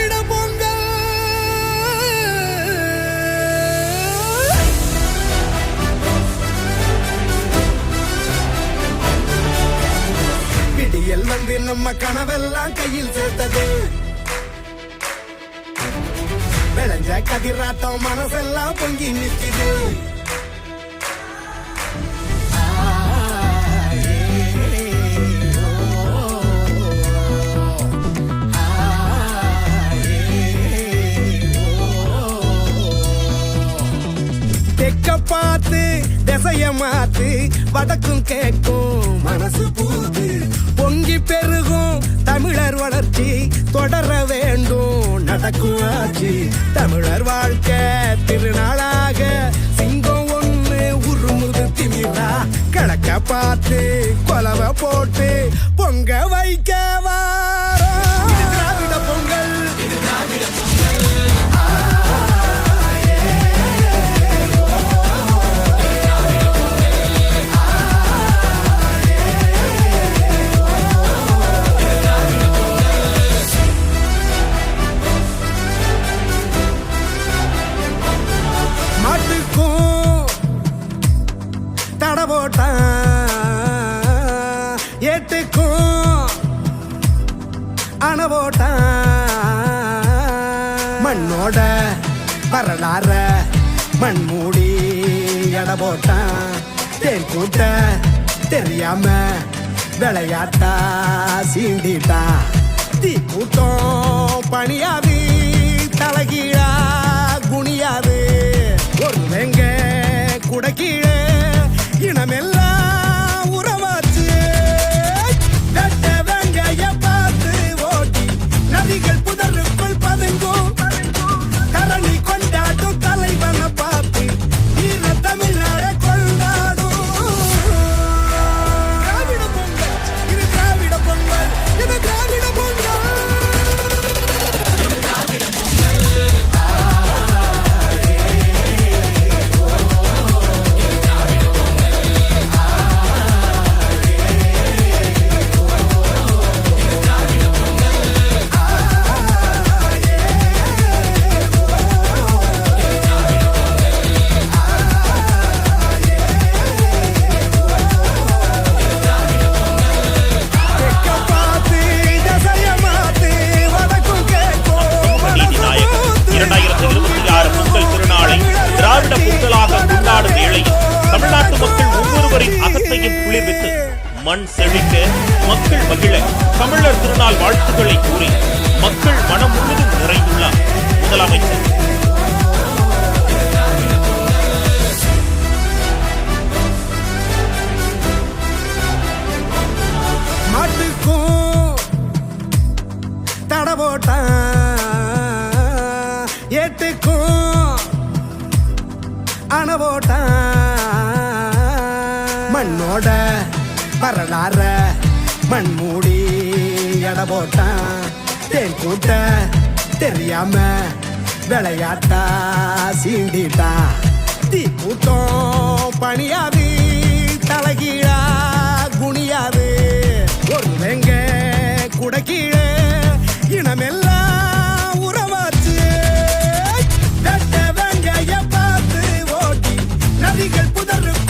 திராவிட பொங்கல். விடியல் வந்து நம்ம கனவெல்லாம் கையில் சேர்த்தது. விளைஞ்ச கதிராட்டம் மனசெல்லாம் பொங்கி நிற்குது. தெக்க பார்த்து திசைய மாத்து வடக்கும் கேட்கும் மனசு பூத்து பொங்கி பெருகும் தமிழர் வளர்ச்சி தொடர வேண்டும் நடக்கும் ஆட்சி. தமிழர் வாழ்க்கை திருநாளாக சிங்கம் ஒண்ணு உருமுது திமிரா கிழக்க பார்த்து கொலவை போட்டு பொங்க வைக்க வாரோம். திராவிட பொங்கல். ஏட்டுக்கும் அணவோட்டான் மண்ணோட வரலாற மண் மூடி எட போட்டான். தேன் கூட்ட தெரியாம விளையாட்டா சீண்டிட்டான். தீ கூட்டம் பணியாது தலகீழா குனியாது. ஒரு வெங்க குடக்கீழே இனமெல்லாம் உறவாச்சு. வெட்ட வெங்காய பார்த்து ஓட்டி நதிகள் புதருக்குள் பதுங்கும். தரணி கொண்டாடும் தலைவனை பார்த்து ஈர தமிழ்நாட கொண்டாடும். திராவிட பொங்கல் இது திராவிட பொங்கல். இது திராவிட பொங்கல். திராவிட பொங்கலாக கொண்டாடும் வேளையில் தமிழ்நாட்டு மக்கள் ஒவ்வொருவரின் அகத்தையும் குளிர்வித்து மண் செழிக்க மக்கள் மகிழ தமிழர் திருநாள் வாழ்த்துக்களை கூறி மக்கள் மனம் முழுவதும் நிறைந்துள்ளார் முதலமைச்சர். மாட்டுக்கும் தட போட்டான். ஏட்டுக்கும் அணவோட்டான் மண்ணோட வரலாற மண் மூடி எட போட்டான். தேன் கூட்ட தெரியாம விளையாட்டா சீண்டிட்டான். தீ கூட்டம் பணியாது தலகீழா குனியாது. ஒரு வெங்க குடக்கீழே இனமெல்லாம் உறவாச்சு. வெட்ட வெங்காய பார்த்து ஓட்டி நதிகள் புதருக்கு